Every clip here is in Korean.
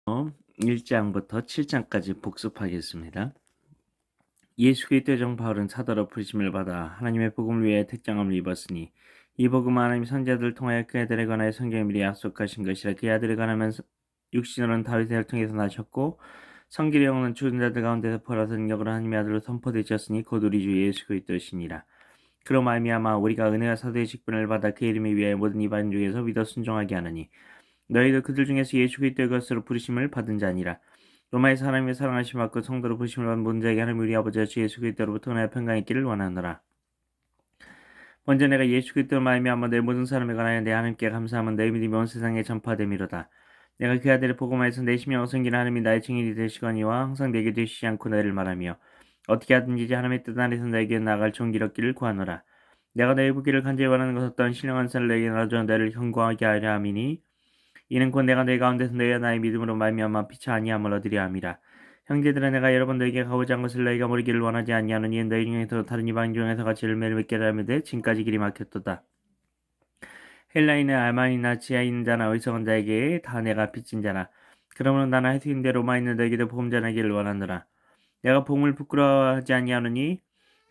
1장부터 7장까지 복습하겠습니다. 예수 그리스도의 종 바울은 사도로 부르심을 받아 하나님의 복음을 위해 택정함을 입었으니 이 복음은 하나님 선지자들을 통하여 그 아들에 관하여 성경에 미리 약속하신 것이라. 그 아들에 관하면 육신으로는 다윗을 통해서 나셨고 성결의 영은 죽은 자들 가운데서 부활하사 능력으로 하나님의 아들로 선포되셨으니 곧 우리 주 예수 그리스도시니라. 그로 말미암아 우리가 은혜와 사도의 직분을 받아 그 이름을 위하여 모든 이방 중에서 믿어 순종하게 하느니 너희도 그들 중에서 예수 그리스도의 것으로 부르심을 받은 자니라. 로마에서 하나님의 사랑하심 받고 성도로 부르심을 받은 모든 자에게 하나님 우리 아버지 주 예수 그리스도로부터 은혜와 평강이 있기를 원하노라. 먼저 내가 예수 그리스도로 말미암아 내 모든 사람에 관하여 내 하나님께 감사함은 너희 믿음이 온 세상에 전파됨이로다. 내가 그 아들의 복음에서 내 심령을 섬기는 하나님이 나의 증인이 되시거니와 항상 내게 되시지 않고 너희를 말하며 어떻게 하든지 하나님의 뜻 안에서 너에게 나아갈 종기를 얻기를 구하노라. 내가 너희 보기를 간절히 원하는 것 어떤 신령한 선을 너에게 나눠줘 너희를 경고하게 하려 함이니 이는 곧 내가 너희 가운데서 너희와 나의 믿음으로 말미암아 피차 아니함을 얻으려 함이라. 형제들아 내가 여러 번 너희에게 가고자 한 것을 너희가 모르기를 원하지 아니하노니 너희 중에서 다른 이방 중에서 같이 열매를 맺게 하려면 지금까지 길이 막혔도다. 헬라인은 알만이나 지하에 있는 자나 어리석은 자에게 다 내가 빚진 자라. 그러므로 나는 해수인데 로마에 있는 너희에게도 복음 전하기를 원하노라. 내가 복음을 부끄러워하지 아니하노니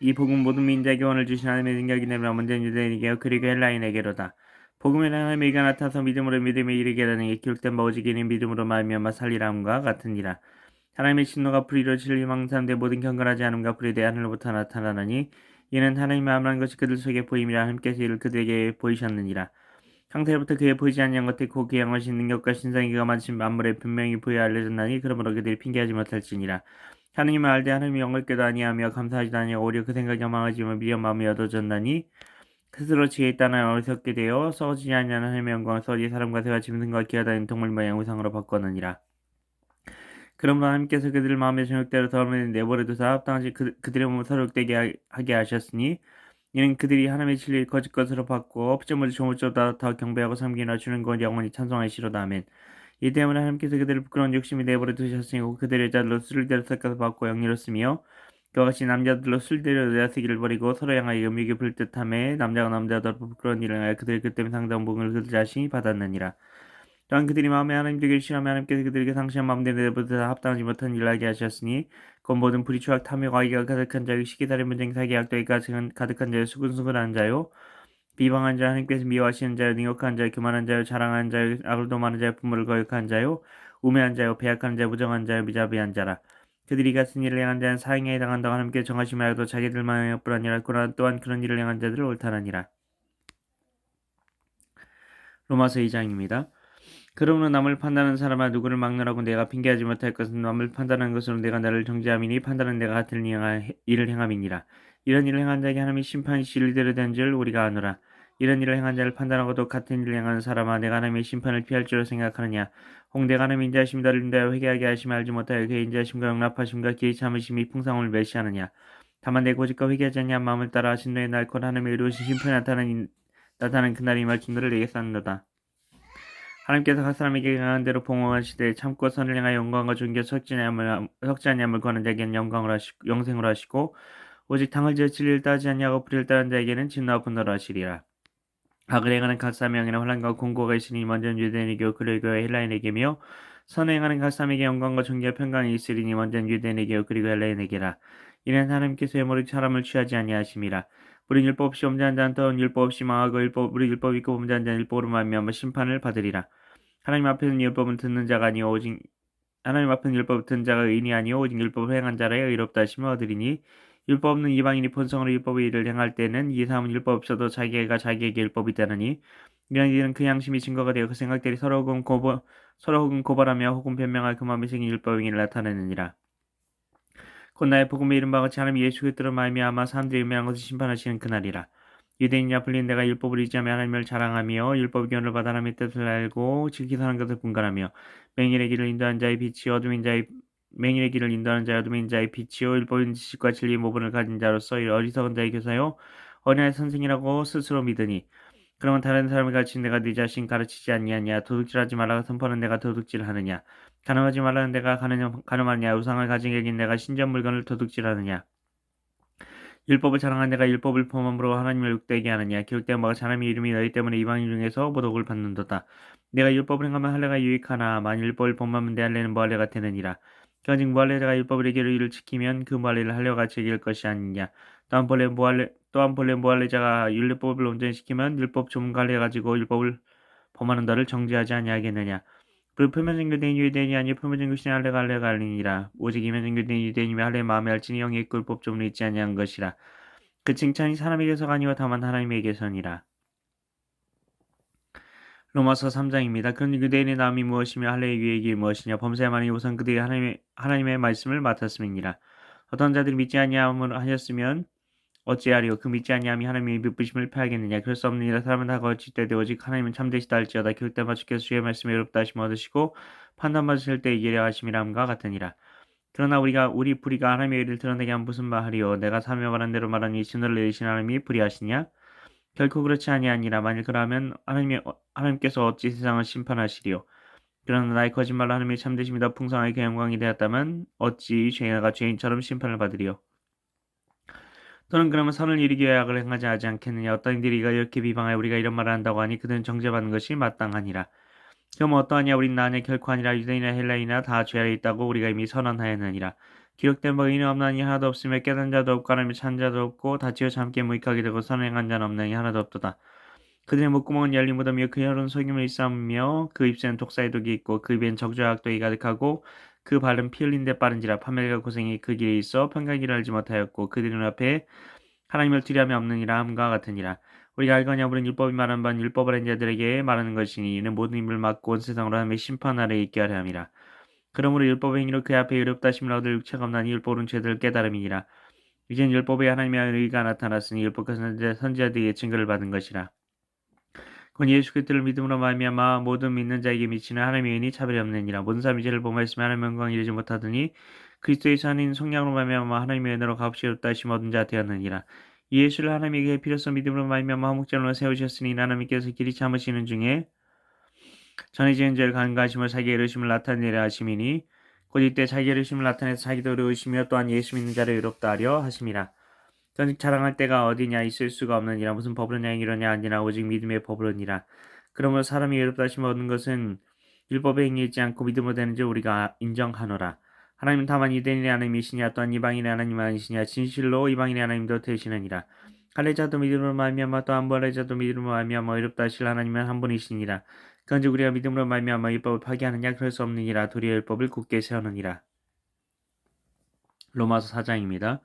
이 복음 모든 민자에게 원을 주신 하나님의 능력이 내려 먼저 유대인에게 그리고 헬라인에게로다. 복음에 하나님의 의가 나타나서 믿음으로 믿음에 이르게 하는 게 기록된 바 오직 이는 믿음으로 말미암아 살리라함과 같으니라. 하나님의 신노가 불의로 진리망 사람들 모든 경건하지 않음과 불의에 대해 하늘로부터 나타나나니 이는 하나님의 아무런 것이 그들 속에 보임이라. 하나님께서 이를 그들에게 보이셨느니라. 창세로부터 그에 보이지 아니한 것들이 곧 그 양하신 능력과 신성이 그가 만드신 만물에 분명히 보여 알려졌나니 그러므로 그들이 핑계하지 못할지니라. 하느님을 알되 하느님이 영광께도 아니하며 감사하지도 아니하고 오히려 그 생각이 망하지만 미련 마음이 얻어졌나니 스스로 지혜 있다는 어리석게 되어 썩어지지 아니하는 하나님의 영광을 썩어지 사람과 새와 짐승과 기어다니는 동물 모양 우상으로 바꿨느니라. 그러므로 하나님께서 그들을 마음의 정욕대로 더러움에 내버려 두사 합당하지 그들의 몸을 서력되게 하게 하셨으니 이는 그들이 하나님의 진리를 거짓 것으로 바꾸어 피조물 조물조다 더 경배하고 섬기나 주는 것 영원히 찬송하시로다. 아멘. 이 때문에 하나님께서 그들을 부끄러운 욕심이 내버려 두셨으니 그들의 자들로 술대로 섞어서 받고 영리롭으며 그와 같이 남자들로 술대로 내앗기를 버리고 서로 향하여 음욕이 불뜻함에 남자가 남자더러 부끄러운 일을 하여 그들이 그 때문에 상당 복을 그들 자신이 받았느니라. 또한 그들이 마음에 하나님 되기를 싫어하며 하나님께서 그들에게 상실한 마음대로 내버려 합당하지 못한 일을 하게 하셨으니 곧 모든 불의 추악 탐욕 악의가 가득한 자요 시기살인 분쟁 사기 악도에 가득한 자요 수근수근한 자요 비방한 자 하나님께서 미워하시는 자요 능욕한 자요 교만한 자요 자랑하는 자요 악을 도모하는 자요 부모를 거역한 자요 우매한 자요 배약한 자요 무정한 자요 미자비한 자라. 그들이 같은 일을 행한 자는 사형에 해당한다고 하나님께서 정하심을 하여도 자기들만의 것뿐 아니라 또한 그런 일을 행한 자들을 옳다느니라. 로마서 2장입니다. 그러므로 남을 판단하는 사람아 누구를 막느라고 내가 핑계하지 못할 것은 남을 판단하는 것으로 내가 나를 정죄함이니 판단은 내가 같은 일을 행함이니라. 이런 일을 행한 자에게 하나님이 심판이 진리대로 된 줄 우리가 아노라. 이런 일을 행한 자를 판단하고도 같은 일을 행하는 사람아 내가 하나님의 심판을 피할 줄로 생각하느냐. 혹 내가 하나님의 인자하심 너를 인도하여 회개하게 하심을 알지 못하여 그의 인자하심과 용납하심과 기의 참으심이 풍성함을 멸시하느냐. 다만 내 고집과 회개하지 아니한 마음을 따라 진노의 날 곧 하나님의 이루어진 심판이 나타나는 그날이 말씀 너를 내게 쌓는도다. 하나님께서 각 사람에게 강한 대로 봉헌하시되 참고 선을 행하여 영광과 존귀 석지 아니함을 구하는 자에게는 영생으로 하시고 오직 당을 지어 진리를 따지 아니하고 불의를 따르는 자에게는 진노와 분노로 하시리라. 악을 행하는 각 사명에는 혼란과 공고가 있으니 먼저는 유대인에게요 그리고 헬라인에게며 선을 행하는 각 사람에게 영광과 존귀와 평강이 있으리니 먼저는 유대인에게요 그리고 헬라인에게라. 이는 하나님께서 외모로 사람을 취하지 아니하심이라. 우리 율법 없이 범죄한 자는 또한 율법 없이 망하고 우리 율법 있고 범죄한 자는 율법으로 말미암아 심판을 받으리라. 하나님 앞에는 율법은 듣는 자가 아니요 오직 하나님 앞에는 율법을 듣는 자가 의인이 아니요 오직 율법을 행한 자라야 의롭다 하심을 얻으리니 율법 없는 이방인이 본성으로 율법의 일을 행할 때는 이 사람은 율법 없어도 자기가 자기에게 율법이 되느니 이런 일은 그 양심이 증거가 되어 그 생각들이 서로 혹은 고발하며 혹은 변명할 그 마음이 생긴 율법의 일을 나타내느니라. 곧 나의 복음의 이름 바같이 하나님 예수 그리스도로 말미암아 사람들이 음해한 것을 심판하시는 그날이라. 유대인이나 불린 내가 율법을 의지하며 하나님을 자랑하며 율법의 교훈을 받아 하나님의 뜻을 알고 지키 사는 것을 분간하며 맹인의 길을 인도하는 자의 빛이요 맹인의 길을 인도하는 자의 어둠인 자의 빛이요 율법인 지식과 진리의 모분을 가진 자로서 어리석은 자의 교사요 어린아이 선생이라고 스스로 믿으니 그러면 다른 사람이 가르친 내가 네 자신 가르치지 아니하냐. 도둑질하지 말라고 선포하는 내가 도둑질하느냐. 가늠하지 말라는 내가 가늠하느냐. 우상을 가진 여긴 내가 신전 물건을 도둑질하느냐. 율법을 자랑한 내가 율법을 범함으로 하나님을 욕되게 하느냐. 기록된 바가 사람의 이름이 너희 때문에 이방인 중에서 모독을 받는도다. 내가 율법을 행하면 할례가 유익하나 만일 율법을 본받는데 할례는 무할례가 되느니라. 그런즉 무할례자가 율법의 계율을 지키면 그 무할례를 할례와 같이 여길 것이 아니냐. 또한 본래 무할례자가 율법을 온전히 지키면 율법 조문과 할례 가지고 율법을 범하는 자를 정죄하지 아니하겠느냐. 그리고 표면적 유대인 유대인이 아니 표면적 육신의 할례가 아니니라. 오직 이면적 유대인 유대인이며 할례 마음에 알지니 영이 있고 율법 조문이 있지 아니한 것이라. 그 칭찬이 사람에게서가 아니와 다만 하나님에게서니라. 로마서 3장입니다. 그런즉 유대인의 나음이 무엇이며 할례의 유익이 무엇이냐. 범사야만이 우선 그들이 하나님의 말씀을 맡았음이니라. 어떤 자들이 믿지 아니함을 하였으면 어찌하리요. 그 믿지 아니함이 하나님의 미쁘심을 패하겠느냐. 그럴 수 없느니라. 사람은 다 거짓되되 오직 하나님은 참되시다 할지어다. 기록된 주께서 주의 말씀에 의롭다 하심 얻으시고 판단받으실 때 이기려 하심이라 함과 같으니라. 그러나 우리 불의가 하나님의 의를 드러내게 하면 무슨 말하리요. 내가 사며 말한 대로 말하니 진노를 내리신 하나님이 불의하시냐. 결코 그렇지 아니하니라. 만일 그러면 하나님께서 어찌 세상을 심판하시리요. 그러나 나의 거짓말로 하나님의 참되심이 더 풍성하게 그 영광이 되었다면 어찌 죄인가 죄인처럼 심판을 받으리요. 또는 그러면 선을 이루기 위해 악을 행하지 하지 않겠느냐. 어떤 이들이 이렇게 비방하여 우리가 이런 말을 한다고 하니 그들은 정죄받는 것이 마땅하니라. 그럼 어떠하냐. 우린 나냐 결코 아니라 유대인이나 헬라인이나 다 죄 아래 있다고 우리가 이미 선언하였느니라. 기록된 바 의인은 없나니 하나도 없으며 깨닫는 자도 없고 하나님을 찾는 자도 없고 다치어 잠께 무익하게 되고 선행한 자는 없나니 하나도 없도다. 그들의 목구멍은 열린 무덤이요 그 혀는 속임을 일삼으며 그 입새는 독사의 독이 있고 그 입엔 적조와 악독이 가득하고 그 발은 피 흘린 데 빠른지라. 파멸과 고생이 그 길에 있어 평강길을 알지 못하였고 그들의 눈앞에 하나님을 두려움이 없느니라 함과 같으니라. 우리가 알거냐. 우리는 율법이 말하는 바는 율법을 한 자들에게 말하는 것이니 이는 모든 힘을 막고 온 세상으로 하나님의 심판 아래에 있게 하려 함이라. 그러므로 율법의 행위로 그 앞에 의롭다 하심을 얻을 육체가 없나니 율법은 죄들을 깨달음이니라. 이젠 율법에 하나님의 의가 나타났으니 율법과 선지자들에게 증거를 받은 것이라. 곧 예수 그리스도를 믿음으로 말미암아 모든 믿는 자에게 미치는 하나님의 은이 차별이 없느니라. 모든 사람이 죄를 범하였으며 하나님의 영광을 이루지 못하더니 그리스도의 아닌 성령으로 말미암아 하나님의 은혜로 값이 없다 하심 얻은 자 되었느니라. 이 예수를 하나님에게 필요서 믿음으로 말미암아 화목제로 세우셨으니 하나님께서 길이 참으시는 중에 전에 지은 죄를 간과하심을 자기의 의심을 나타내려 하심이니 곧 이때 자기의 의심을 나타내서 자기도 의심이며 또한 예수 믿는 자를 의롭다 하려 하심이라. 전직 자랑할 때가 어디냐. 있을 수가 없느니라. 무슨 법으로냐 행위로냐 아니라 오직 믿음의 법으로니라. 그러므로 사람이 의롭다 하심을 얻는 것은 율법에 행위있지 않고 믿음으로 되는 줄 우리가 인정하노라. 하나님은 다만 유대인의 하나님이시냐 또한 이방인의 하나님 아니시냐. 진실로 이방인의 하나님도 되시느니라. 할례자도 믿음으로 말미암아 또한 무할례자도 믿음으로 말미암아 의롭다 하실 하나님은 한 분이시니라. 그런즉 우리가 믿음으로 말미암아 율법을 파기하느냐. 그럴 수 없느니라. 도리어 율법을 굳게 세우느니라. 로마서 4장입니다.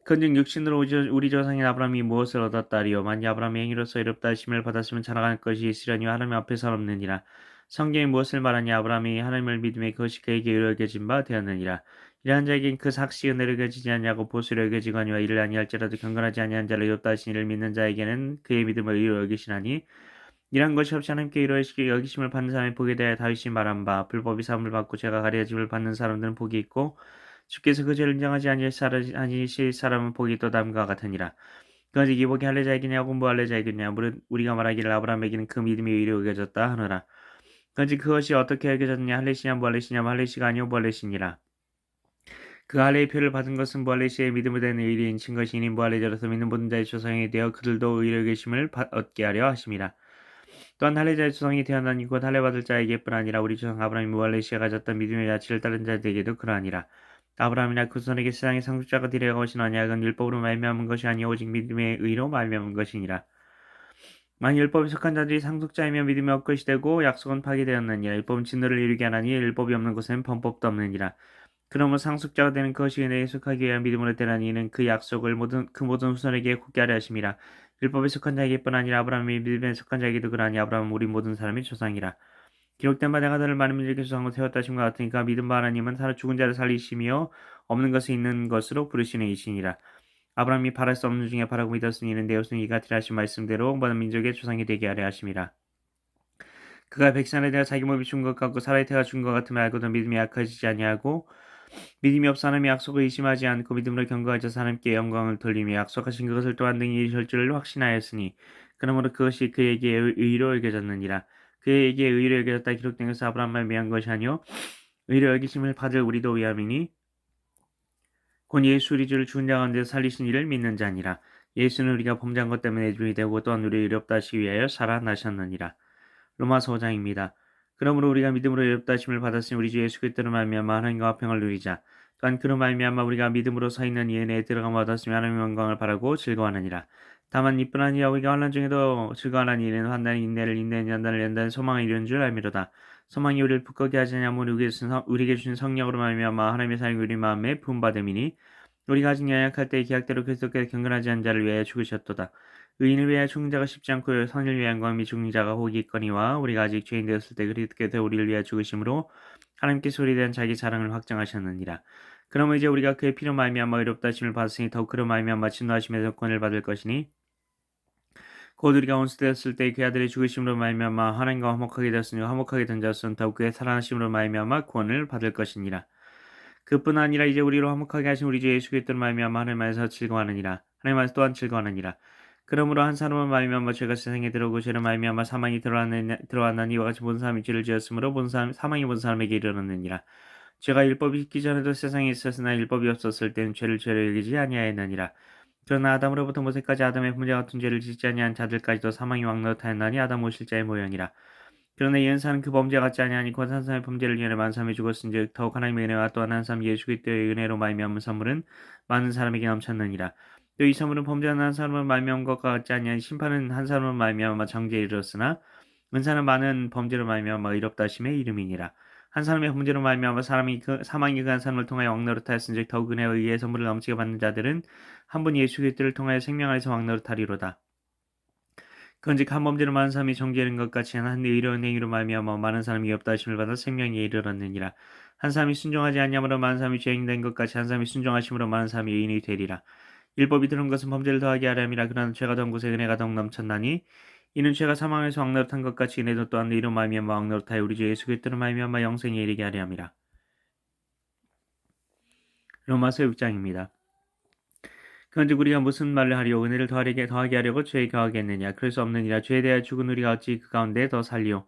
그런즉 육신으로 우리 조상인 아브라함이 무엇을 얻었다리요. 만일 아브라함의 행위로서 의롭다 하심을 받았으면 자랑할 것이 있으려니와 하나님 앞에서 없느니라. 성경이 무엇을 말하냐. 아브라함이 하나님을 믿음에 그것이 그에게 의로 여겨진 바 되었느니라. 이러한 자에겐 그 삭시 은혜로 여겨지지 않냐고 보수로 여겨지거니와 이를 아니할지라도 경건하지 아니한 자를 의롭다 하신 이를 믿는 자에게는 그의 믿음을 의로 여기시나니 이러한 것이 없이 하나님께 의로 여기심을 받는 사람이 복에 대하여 다윗이 말한 바 불법이 사함을 받고 죄가 가려짐을 받는 사람들은 복이 있고 주께서 그 죄를 인정하지 아니실 사람은 복이 또 다음과 같으니라. 그런즉 이 복이 할례자에게냐고 무할례자에게냐. 무릇 우리가 말하기를 아브라함에게는 그 믿음이 의로 여겨졌다 하노라. 그런즉 그것이 어떻게 여겨졌느냐. 할례시냐 무할례시냐. 할례시가 아니오 무할례시니라. 그 할례의 표를 받은 것은 무할례시의 믿음을 대는 의리인 친 것이니 무할례자로서 믿는 모든 자의 조상이 되어 그들도 의로 여기심을 얻게 하려 하심이라. 또한 할례자의 조상이 되었나니 곧 할례받을 자에게뿐 아니라 우리 조상 아브라함이 무할례시에 가졌던 믿음의 가치를 따른 자들에게도 그러하니라. 아브라함이나 그 손에게 세상의 상속자가 되려 오신 언약은 율법으로 말미암은 것이 아니오 오직 믿음의 의로 말미암은 것이니라. 만일 율법에 속한 자들이 상속자이며 믿음이 없것이 되고 약속은 파기되었느니라. 율법은 진노를 이루게 하나니 율법이 없는 곳에는 범법도 없느니라. 그러므로 상속자가 되는 것이 은혜에 속하기 위한 믿음으로 되라니 이는 그 약속을 모든 후손에게 굳게 하려 하심이라. 율법에 속한 자에게뿐 아니라 아브라함이 믿음에 속한 자에게도 그러하니 아브라함은 우리 모든 사람의 조상이라. 기록된 바 내가 너를 많은 민족의 조상으로 세웠다 하심과 같으니까 믿음 바 하나님은 죽은 자를 살리시며 없는 것을 있는 것으로 부르시는 이시니라. 아브라함이 바랄 수 없는 중에 바라고 믿었으니 이는 내었으니 이가 하신 말씀대로 모든 민족의 조상이 되게 하려 하심이라. 그가 백성에 대하 자기 몸이 죽은 것 같고 사라의 태가 죽은 것 같음을 알고도 믿음이 약해지지 아니하고 믿음이 없어 하나님의 약속을 의심하지 않고 믿음으로 견고하여 하나님께 영광을 돌리며 약속하신 그것을 또한 능히 이루실 줄을 확신하였으니 그러므로 그것이 그에게 의로 여겨졌느니라. 그에게 의로 여겨졌다 기록된 것은 아브라함만 위한 것이 아니요 의로 여기심을 받을 우리도 위함이니 곧 예수 우리 주를 죽은 자 가운데 살리신 이를 믿는 자니라. 예수는 우리가 범죄한 것 때문에 주이 되고 또한 우리를 의롭다 하시기 위하여 살아나셨느니라. 로마서 5장입니다. 그러므로 우리가 믿음으로 의롭다 하심을 받았으니 우리 주 예수 그리스도로 말미암아 하나님과 화평을 누리자. 또한 그로 말미암아 우리가 믿음으로 서 있는 이 은혜에 들어감을 얻었으며 하나님의 영광을 바라고 즐거워하느니라. 다만 이뿐 아니라 우리가 환난 중에도 즐거워하는 이는 환난이 인내를, 인내는 연단을, 연단은 소망을 이루는 줄 알미로다. 소망이 우리를 부끄럽게 하지 않냐면 우리에게 주신 성령으로 말미암아 하나님의 사랑이 우리 마음에 부음받음이니 우리가 아직 연약할 때 계약대로 그리스도께 경건하지 않은 자를 위하여 죽으셨도다. 의인을 위하여 죽는 자가 쉽지 않고 선을 위한 영광이 죽는 자가 혹이 있거니와 우리가 아직 죄인 되었을 때 그리스도께서 우리를 위하여 죽으심으로 하나님께서 우리에 대한 자기 사랑을 확정하셨느니라. 그러면 이제 우리가 그의 피로 말미암아 의롭다 하심을 받았으니 더욱 그로 말미암아 진노하심에서 구원을 받을 것이니 곧 우리가 원수되었을 때 그 아들의 죽으심으로 말미암아 하나님과 화목하게 되었으니 화목하게 된 자로서는 더욱 그의 살아나심으로 말미암아 구원을 받을 것이니라. 그뿐 아니라 이제 우리로 화목하게 하신 우리 주 예수 그리스도로 말미암아 하나님 안에서 즐거워하느니라. 하나님 안에서 또한 즐거워하느니라. 그러므로 한 사람은 말미암아 죄가 세상에 들어오고 죄로 말미암아 사망이 들어왔나니 이와 같이 본 사람이 죄를 지었으므로 사망이 본 사람에게 이르렀느니라. 죄가 율법이 있기 전에도 세상에 있었으나 율법이 없었을 때는 죄를 죄로 여기지 아니하였느니라. 그러나 아담으로부터 모세까지 아담의 문제 같은 죄를 짓지 아니한 자들까지도 사망이 왕노릇하였나니 아담 오실자의 모형이라. 그러나 이 은사는 그 범죄 같지 아니하니 곧 한 사람의 범죄를 위하여 많은 사람이 죽었은즉 더욱 하나님의 은혜와 또한 한 사람 예수 그리스도의 은혜로 말미암은 선물은 많은 사람에게 넘쳤느니라. 또 이 선물은 범죄하는 한 사람은 말미암은 것과 같지 아니하니 심판은 한 사람은 말미암아 정죄에 이르렀으나 은사는 많은 범죄로 말미암아 의롭다 하심의 이름이니라. 한 사람의 범죄로 말미암아 사망이 그 한 사람을 통하여 왕노릇하였은즉 더욱 은혜와 의의 선물을 넘치게 받는 자들은 한 분 예수 그리스도를 통하여 생명 안에서 왕노릇하리로다. 그런즉 한 범죄로 많은 사람이 정죄하는 것 같이 한 의로운 행위로 말미암아 많은 사람이 없다 하심을 받아 생명에 이르렀느니라. 한 사람이 순종하지 않냐므로 많은 사람이 죄인된 것 같이 한 사람이 순종하심으로 많은 사람이 의인이 되리라. 율법이 들은 것은 범죄를 더하게 하려 함이라. 그러나 죄가 더한 곳에 은혜가 더욱 넘쳤나니 이는 죄가 사망에서 왕노릇한 것 같이 은혜도 또한 의로 말미암아 왕노릇하여 우리 주 예수 그리스도로 말미암아 영생에 이르게 하려 함이라. 로마서 6장입니다. 그런즉 우리가 무슨 말을 하리요? 은혜를 더하게 하려고 죄에 가하겠느냐? 그럴 수 없느니라. 죄에 대하여 죽은 우리가 어찌 그 가운데 더 살리요?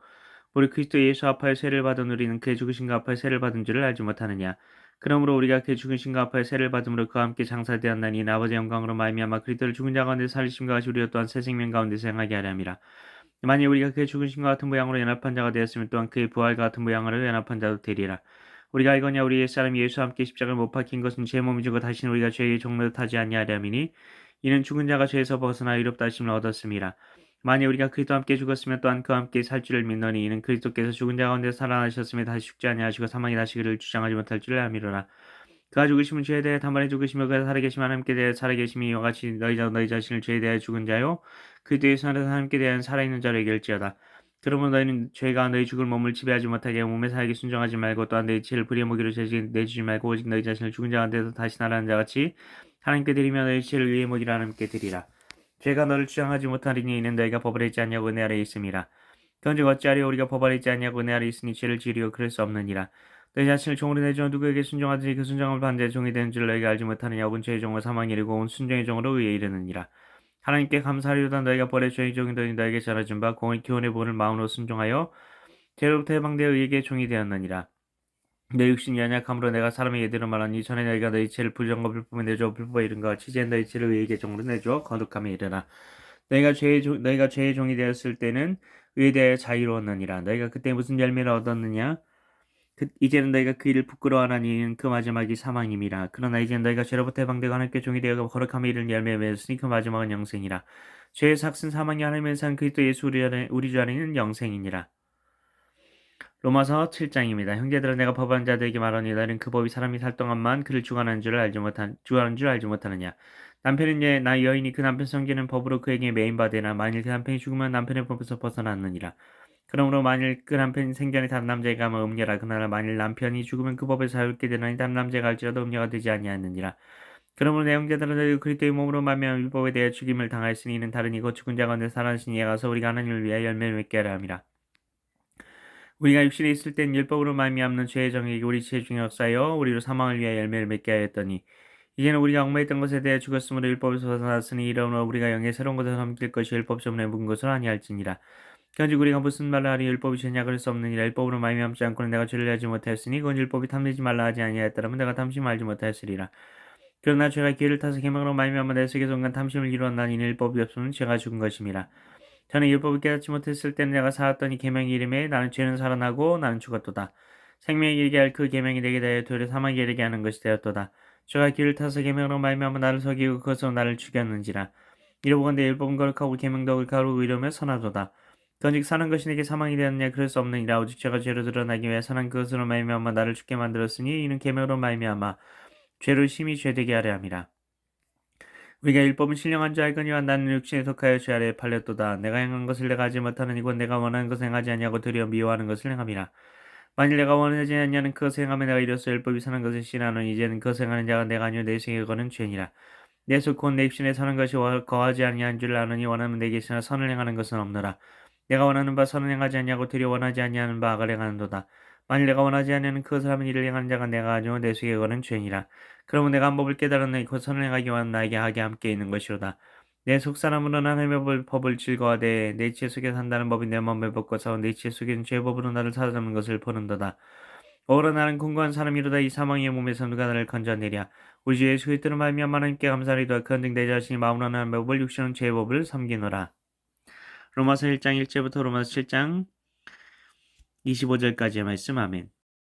우리 그리스도 예수 앞하여 세를 받은 우리는 그의 죽으신가 앞하여 세를 받은 줄을 알지 못하느냐? 그러므로 우리가 그의 죽으신가 앞하여 세를 받음으로 그와 함께 장사되었나니 아버지 영광으로 말미암아 그리스도를 죽은 자 가운데 살리심과 같이 우리와 또한 새 생명 가운데 생하게 하려 함이라. 만일 우리가 그의 죽으신과 같은 모양으로 연합한 자가 되었으면 또한 그의 부활과 같은 모양으로 연합한 자도 되리라. 우리가 알거냐 우리 옛사람 예수와 함께 십자가를 못 박힌 것은 제 몸이 죽어 다시는 우리가 죄의 종로를 타지 아니하려 함이니 이는 죽은 자가 죄에서 벗어나 의롭다 하심을 얻었음이라. 만일 우리가 그리스도와 함께 죽었으면 또한 그와 함께 살 줄을 믿노니 이는 그리스도께서 죽은 자 가운데 살아나셨으며 다시 죽지 아니하시고 사망이 다시 그를 주장하지 못할 줄을 알미로라. 그가 죽으심은 죄에 대해 단번에 죽으시며 그가 살아계심 하나님께 대해 살아계심이 이와 같이 너희 자신을 죄에 대해 죽은 자요 그리스도의 안에서 하나님께 대한 살아있는 자로 얘기할지어다. 그러므로 너희는 죄가 너희 죽을 몸을 지배하지 못하게 몸의 사역에 순종하지 말고 또한 너희 지혜를 불의의 무기로 내주지 말고 오직 너희 자신을 죽은 자 가운데서 다시 살아난 자같이 하나님께 드리며 너희 지혜를 의의 무기로 하나님께 드리라. 죄가 너를 주장하지 못하리니 이는 너희가 법 아래 있지 아니하고 은혜 아래 있음이라. 그런즉 어찌하리요? 우리가 법 아래 있지 아니하고 은혜 아래 있으니 죄를 지으려 그럴 수 없느니라. 너희 자신을 종으로 내주어 누구에게 순종하든지 그 순종을 받는 자의 종이 되는 줄 너희가 알지 못하느냐. 온 죄의 종을 사망에 이르고 온 순종의 종으로 의에 이르느니라. 하나님께 감사하리로다. 너희가 벌의 죄의 종이더니 너에게 전해준 바 공의 교훈의 본을 마음으로 순종하여 죄로부터 해방되어 의에게 종이 되었느니라. 내 육신이 연약함으로 내가 사람에게 이르러 말하니 전에 너희가 너희 죄를 부정과 불법에 내주어 불법에 이른 것 같이 이제 너희 죄를 의에게 종으로 내주어 거룩함에 이르라. 너희가 죄의 종이 되었을 때는 의에 대하여 자유로웠느니라. 너희가 그때 무슨 열매를 얻었느냐? 이제는 너희가 그 일을 부끄러워하나니 그 마지막이 사망임이라. 그러나 이제는 너희가 죄로부터 해방되고 하나님께 종이 되어 거룩함에 이르는 열매를 맺었으니 그 마지막은 영생이라. 죄의 삭슨 사망이 하나님의 산 그리스도 예수 우리 주 안에는 영생이니라. 로마서 7장입니다. 형제들아 내가 법한 자들에게 말하니 너희는 그 법이 사람이 살 동안만 그를 주관하는 줄 알지 못하느냐. 남편은 나 여인이 그 남편 성기는 법으로 그에게 매인받으나 만일 그 남편이 죽으면 남편의 법에서 벗어났느니라. 그러므로 만일 그 남편이 생전에 다른 남자에게 하면 음녀라. 그러나 만일 남편이 죽으면 그 법에서 자유롭게 되나니 다른 남자가 할지라도 음녀가 되지 아니하느니라. 그러므로 내 형제들아 너희 그리스도의 몸으로 말미암아 율법에 대해 죽임을 당하였으니 이는 다른 이고 죽은 자 가운데 살아나신 이에 가서 우리가 하나님을 위하여 열매를 맺게 하려 함이라. 우리가 육신에 있을 땐 율법으로 말미암는 죄의 정액이 우리 지혜 중에 역사하여 우리로 사망을 위하여 열매를 맺게 하였더니 이제는 우리가 얽매였던 것에 대해 죽었으므로 율법에서 벗어났으니 이러므로 우리가 영의 새로운 것을 섬길 것이 율법 때문에 묵은 것을 아니할지니라. 그런즉 우리가 무슨 말을 하리 율법이 죄냐 그럴 수 없느니라. 율법으로 말미암지 않고는 내가 죄를 하지 못하였으니 그건 율법이 탐내지 말라 하지 아니하였더라면 내가 탐심을 알지 못하였으리라. 그러나 죄가 기회를 타서 계명으로 말미암아 내 속에서 온갖 탐심을 이루었나니 율법이 없으면 죄가 죽은 것임이라. 저는 율법을 깨닫지 못했을 때는 내가 살았더니 계명이 이름에 나는 죄는 살아나고 나는 죽었도다. 생명에 이르게 할 그 계명이 내게 대하여 도리어 사망에 이르게 하는 것이 되었도다. 주가 길을 타서 계명으로 말미암아 나를 속이고 그것으로 나를 죽였는지라. 이러보건대 율법은 거룩하고 계명도 거룩하고 의로우며 선하도다. 건직 사는 것이 내게 사망이 되었느냐 그럴 수 없느니라. 오직 죄가 죄로 드러나기 위해 선한 그것으로 말미암아 나를 죽게 만들었으니 이는 계명으로 말미암아 죄를 심히 죄되게 하려 함이라. 우리가 율법은 신령한 줄 알거니와 나는 육신에 속하여 죄 아래에 팔렸도다. 내가 행한 것을 내가 하지 못하는 이고 내가 원하는 것을 행하지 아니하고 도리어 미워하는 것을 행함이라. 만일 내가 원하지 아니하는 그것을 행하면 내가 이로써 율법이 사는 것을 싫어하노니 이제는 그것을 행하는 자가 내가 아니요 내 생에 거는 죄니라. 내 속 곧 내 입신에 사는 것이 거하지 아니한 줄 아느니 원하면 내게 있으나 선을 행하는 것은 없노라. 내가 원하는 바 선을 행하지 아니하고 도리어 원하지 아니하는 바 악을 행하는도다. 만일 내가 원하지 아니하는 그것을 하면 이를 행하는 자가 내가 아니요 내 속에 거는 죄니라. 그러면 내가 한 법을 깨달았나니 곧 선을 행하기 위한 나에게 하게 함께 있는 것이로다. 내 속사람으로는 하나님의 법을 즐거워하되 내 지혜 속에 산다는 법이 내 몸에 벗고서 내 지혜 속에는 죄법으로 나를 사로잡는 것을 보는도다. 오라 나는 공고한 사람이로다. 이 사망의 몸에서 누가 나를 건져내랴. 우리 주 예수 그리스도로 말미암아 하나님께 감사하리이다. 그런즉 내 자신이 마음으로 하는 법을 육신은 죄의 법을 섬기노라. 로마서 1장 1절부터 로마서 7장 25절까지의 말씀. 아멘.